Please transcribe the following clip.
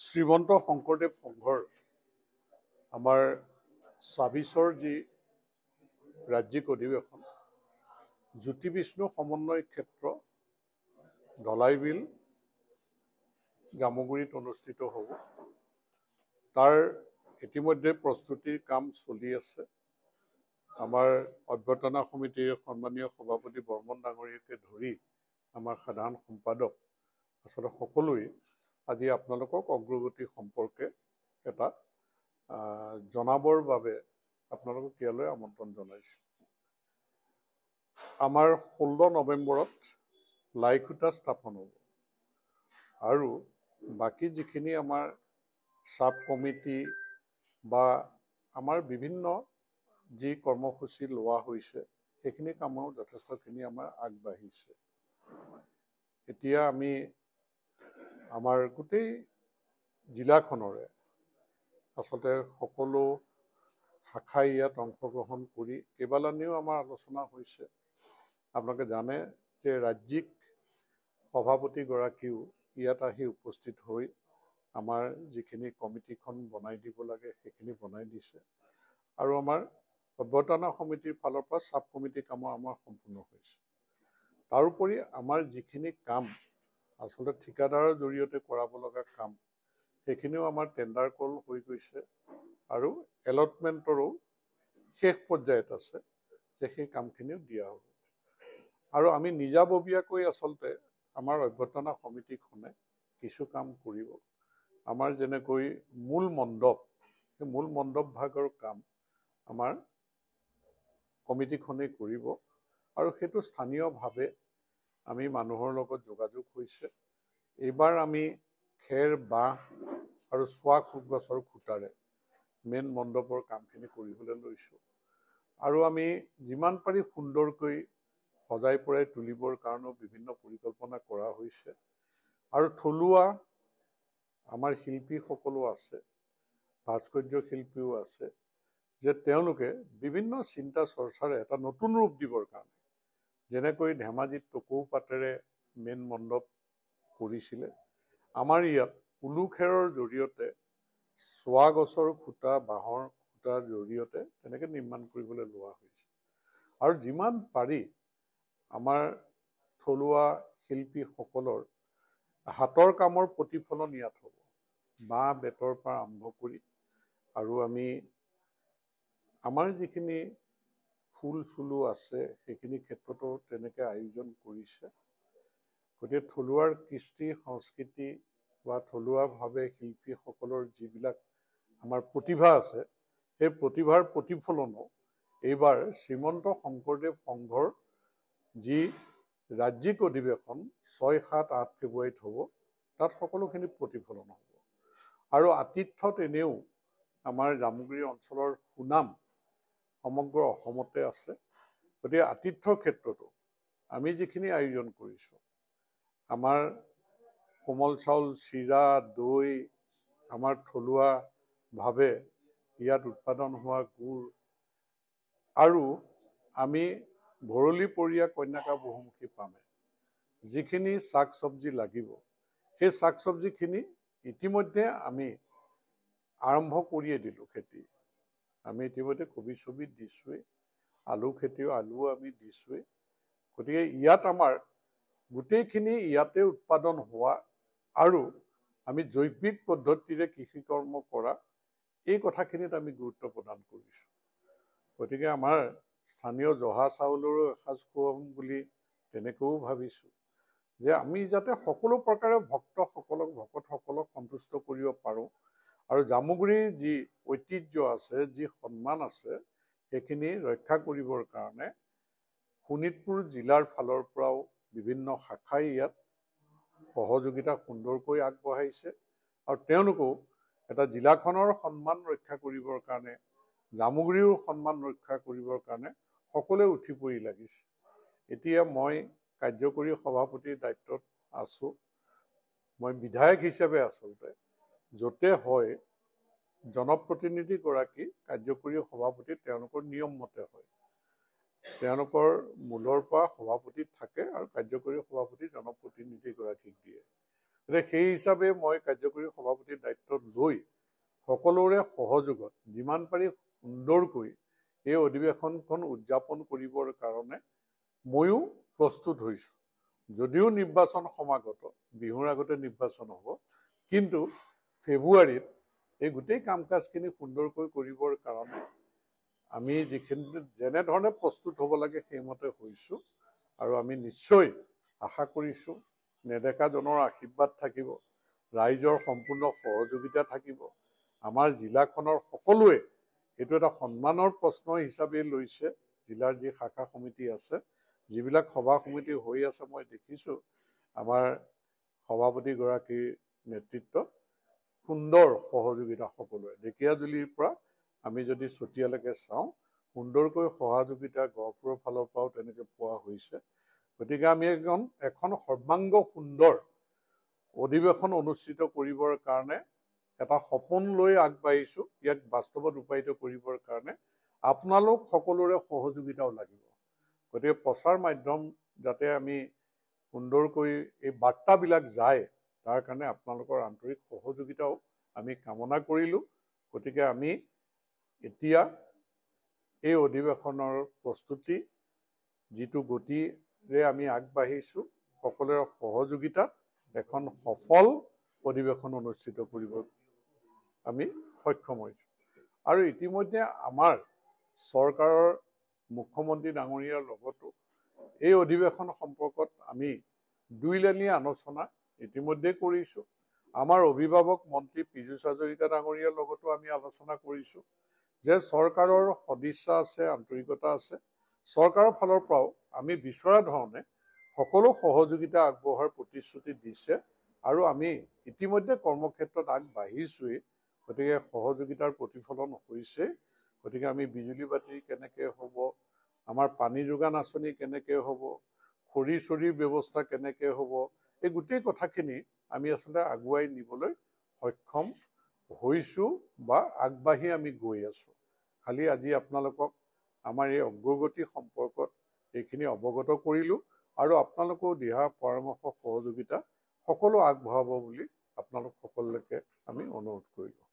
শ্ৰীমন্ত শংকৰদেৱ সংঘৰ আমাৰ ২৬ৰ যি ৰাজ্যিক অধিৱেশন জ্যোতি বিষ্ণু সমন্বয় ক্ষেত্ৰ ধলাইবিল জামুগুৰিত অনুষ্ঠিত হ'ব। তাৰ ইতিমধ্যে প্ৰস্তুতিৰ কাম চলি আছে। আমাৰ অভ্যৰ্থনা সমিতিৰ সন্মানীয় সভাপতি বৰ্মন ডাঙৰীয়াকে ধৰি আমাৰ সাধাৰণ সম্পাদক আচলতে সকলোৱে আজি আপোনালোকক অগ্ৰগতি সম্পৰ্কে এটা জনাবৰ বাবে আপোনালোকক ইয়ালৈ আমন্ত্ৰণ জনাইছোঁ। আমাৰ 16 নৱেম্বৰত লাইখুটা স্থাপন হ'ব আৰু বাকী যিখিনি আমাৰ চাব কমিটি বা আমাৰ বিভিন্ন যি কৰ্মসূচী লোৱা হৈছে সেইখিনি কামো যথেষ্টখিনি আমাৰ আগবাঢ়িছে। এতিয়া আমি আমাৰ গোটেই জিলাখনৰে আচলতে সকলো শাখাই ইয়াত অংশগ্ৰহণ কৰি কেইবালানিও আমাৰ আলোচনা হৈছে। আপোনালোকে জানে যে ৰাজ্যিক সভাপতিগৰাকীও ইয়াত আহি উপস্থিত হৈ আমাৰ যিখিনি কমিটিখন বনাই দিব লাগে সেইখিনি বনাই দিছে আৰু আমাৰ অভ্যৰ্থনা সমিতিৰ ফালৰ পৰা চাব কমিটিৰ কামো আমাৰ সম্পূৰ্ণ হৈছে। তাৰোপৰি আমাৰ যিখিনি কাম আচলতে ঠিকাদাৰৰ জৰিয়তে কৰাব লগা কাম সেইখিনিও আমাৰ টেণ্ডাৰ কল হৈ গৈছে আৰু এলটমেণ্টৰো শেষ পৰ্যায়ত আছে যে সেই কামখিনিও দিয়া হ'ব। আৰু আমি নিজাববীয়াকৈ আচলতে আমাৰ অভ্যৰ্থনা সমিতিখনে কিছু কাম কৰিব। আমাৰ যেনেকৈ মূল মণ্ডপ, সেই মূল মণ্ডপ ভাগৰ কাম আমাৰ কমিটিখনেই কৰিব আৰু সেইটো স্থানীয়ভাৱে আমি মানুহৰ লগত যোগাযোগ হৈছে। এইবাৰ আমি খেৰ, বাঁহ আৰু চোৱা গছৰ খুঁটাৰে মেইন মণ্ডপৰ কামখিনি কৰিবলৈ লৈছোঁ আৰু আমি যিমান পাৰি সুন্দৰকৈ সজাই পৰাই তুলিবৰ কাৰণেও বিভিন্ন পৰিকল্পনা কৰা হৈছে আৰু থলুৱা আমাৰ শিল্পীসকলো আছে, ভাস্কৰ্য শিল্পীও আছে, যে তেওঁলোকে বিভিন্ন চিন্তা চৰ্চাৰে এটা নতুন ৰূপ দিবৰ কাৰণে যেনেকৈ ধেমাজিত টকৌ পাতেৰে মেইন মণ্ডপ কৰিছিলে, আমাৰ ইয়াত উলু খেৰৰ জৰিয়তে চোৱা গছৰ খুঁটা, বাঁহৰ খুঁটাৰ জৰিয়তে তেনেকৈ নিৰ্মাণ কৰিবলৈ লোৱা হৈছে আৰু যিমান পাৰি আমাৰ থলুৱা শিল্পীসকলৰ হাতৰ কামৰ প্ৰতিফলন ইয়াত হ'ব। বাঁহ বেতৰ পৰা আৰম্ভ কৰি আৰু আমি আমাৰ যিখিনি ফুল চুলো আছে সেইখিনি ক্ষেত্ৰতো তেনেকৈ আয়োজন কৰিছে। গতিকে থলুৱাৰ কৃষ্টি সংস্কৃতি বা থলুৱাভাৱে শিল্পীসকলৰ যিবিলাক আমাৰ প্ৰতিভা আছে সেই প্ৰতিভাৰ প্ৰতিফলনো এইবাৰ শ্ৰীমন্ত শংকৰদেৱ সংঘৰ যি ৰাজ্যিক অধিৱেশন 6, 7, 8 ফেব্ৰুৱাৰীত হ'ব তাত সকলোখিনি প্ৰতিফলন হ'ব। আৰু আতিথ্যত এনেও আমাৰ জামুগুৰি অঞ্চলৰ সুনাম সমগ্ৰ অসমতে আছে। গতিকে আতিথ্যৰ ক্ষেত্ৰতো আমি যিখিনি আয়োজন কৰিছোঁ, আমাৰ কোমল চাউল, চিৰা, দৈ, আমাৰ থলুৱাভাৱে ইয়াত উৎপাদন হোৱা গুড় আৰু আমি ভৰলীপৰীয়া কন্যাকা বহুমুখী পামে যিখিনি শাক চব্জি লাগিব সেই শাক চব্জিখিনি ইতিমধ্যে আমি আৰম্ভ কৰিয়ে দিলোঁ খেতি। আমি ইতিমধ্যে কবি ছবি দিছোঁৱেই, আলু খেতিও আলুও আমি দিছোঁৱেই। গতিকে ইয়াত আমাৰ গোটেইখিনি ইয়াতে উৎপাদন হোৱা আৰু আমি জৈৱিক পদ্ধতিৰে কৃষি কৰ্ম কৰা এই কথাখিনিত আমি গুৰুত্ব প্ৰদান কৰিছোঁ। গতিকে আমাৰ স্থানীয় জহা চাউলৰো এসাঁজ খুৱাম বুলি তেনেকৈও ভাবিছোঁ যে আমি যাতে সকলো প্ৰকাৰে ভকতসকলক সন্তুষ্ট কৰিব পাৰোঁ আৰু জামুগুৰিৰ যি ঐতিহ্য আছে, যি সন্মান আছে সেইখিনি ৰক্ষা কৰিবৰ কাৰণে শোণিতপুৰ জিলাৰ ফালৰ পৰাও বিভিন্ন শাখাই ইয়াত সহযোগিতা সুন্দৰকৈ আগবঢ়াইছে আৰু তেওঁলোকেও এটা জিলাখনৰ সন্মান ৰক্ষা কৰিবৰ কাৰণে, জামুগুৰিৰ সন্মান ৰক্ষা কৰিবৰ কাৰণে সকলোৱে উঠি পৰি লাগিছে। এতিয়া মই কাৰ্যকৰী সভাপতিৰ দায়িত্বত আছোঁ। মই বিধায়ক হিচাপে আচলতে য'তে হয় জনপ্ৰতিনিধিগৰাকী কাৰ্যকৰী সভাপতি তেওঁলোকৰ নিয়ম মতে হয়। তেওঁলোকৰ মূলৰ পৰা সভাপতি থাকে আৰু কাৰ্যকৰী সভাপতি জনপ্ৰতিনিধিগৰাকীক দিয়ে। এতিয়া সেই হিচাপে মই কাৰ্যকৰী সভাপতিৰ দায়িত্ব লৈ সকলোৰে সহযোগত যিমান পাৰি সুন্দৰকৈ এই অধিৱেশনখন উদযাপন কৰিবৰ কাৰণে ময়ো প্ৰস্তুত হৈছোঁ। যদিও নিৰ্বাচন সমাগত, বিহুৰ আগতে নিৰ্বাচন হ'ব, কিন্তু ফেব্ৰুৱাৰীত এই গোটেই কাম কাজখিনি সুন্দৰকৈ কৰিবৰ কাৰণে আমি যিখিনি যেনেধৰণে প্ৰস্তুত হ'ব লাগে সেইমতে হৈছোঁ। আৰু আমি নিশ্চয় আশা কৰিছোঁ নেদেখাজনৰ আশীৰ্বাদ থাকিব, ৰাইজৰ সম্পূৰ্ণ সহযোগিতা থাকিব। আমাৰ জিলাখনৰ সকলোৱে এইটো এটা সন্মানৰ প্ৰশ্ন হিচাপে লৈছে। জিলাৰ যি শাখা সমিতি আছে, যিবিলাক সভা সমিতি হৈ আছে, মই দেখিছোঁ আমাৰ সভাপতিগৰাকীৰ নেতৃত্বত সুন্দৰ সহযোগিতা সকলোৱে। ঢেকীয়াজুলিৰ পৰা আমি যদি চতিয়ালৈকে চাওঁ, সুন্দৰকৈ সহযোগিতা গহপুৰৰ ফালৰ পৰাও তেনেকৈ পোৱা হৈছে। গতিকে আমি এখন সৰ্বাংগ সুন্দৰ অধিৱেশন অনুষ্ঠিত কৰিবৰ কাৰণে এটা সপোন লৈ আগবাঢ়িছোঁ। ইয়াক বাস্তৱত ৰূপায়িত কৰিবৰ কাৰণে আপোনালোক সকলোৰে সহযোগিতাও লাগিব। গতিকে প্ৰচাৰ মাধ্যম যাতে আমি সুন্দৰকৈ এই বাৰ্তাবিলাক যায়, তাৰ কাৰণে আপোনালোকৰ আন্তৰিক সহযোগিতাও আমি কামনা কৰিলোঁ। গতিকে আমি এতিয়া এই অধিৱেশনৰ প্ৰস্তুতি যিটো গতিৰে আমি আগবাঢ়িছোঁ, সকলোৰে সহযোগিতাত এখন সফল অধিৱেশন অনুষ্ঠিত কৰিব আমি সক্ষম হৈছোঁ। আৰু ইতিমধ্যে আমাৰ চৰকাৰৰ মুখ্যমন্ত্ৰী ডাঙৰীয়াৰ লগতো এই অধিৱেশন সম্পৰ্কত আমি দুইলানি আলোচনা ইতিমধ্যে কৰিছোঁ। আমাৰ অভিভাৱক মন্ত্ৰী পীযুষ হাজৰিকা ডাঙৰীয়াৰ লগতো আমি আলোচনা কৰিছোঁ যে চৰকাৰৰ সদিচ্ছা আছে, আন্তৰিকতা আছে। চৰকাৰৰ ফালৰ পৰাও আমি বিচৰা ধৰণে সকলো সহযোগিতা আগবঢ়োৱাৰ প্ৰতিশ্ৰুতি দিছে আৰু আমি ইতিমধ্যে কৰ্মক্ষেত্ৰত আগবাঢ়িছোৱেই। গতিকে সহযোগিতাৰ প্ৰতিফলন হৈছে। গতিকে আমি বিজুলী বাতি কেনেকৈ হ'ব, আমাৰ পানী যোগান আঁচনি কেনেকৈ হ'ব, খৰি চৰিৰ ব্যৱস্থা কেনেকৈ হ'ব, এই গোটেই কথাখিনি আমি আচলতে আগুৱাই নিবলৈ সক্ষম হৈছোঁ বা আগবাঢ়ি আমি গৈ আছোঁ। খালি আজি আপোনালোকক আমাৰ এই অগ্ৰগতি সম্পৰ্কত এইখিনি অৱগত কৰিলোঁ আৰু আপোনালোকেও দিহা পৰামৰ্শ সহযোগিতা সকলো আগবঢ়াব বুলি আপোনালোক সকলোকে আমি অনুৰোধ কৰিলোঁ।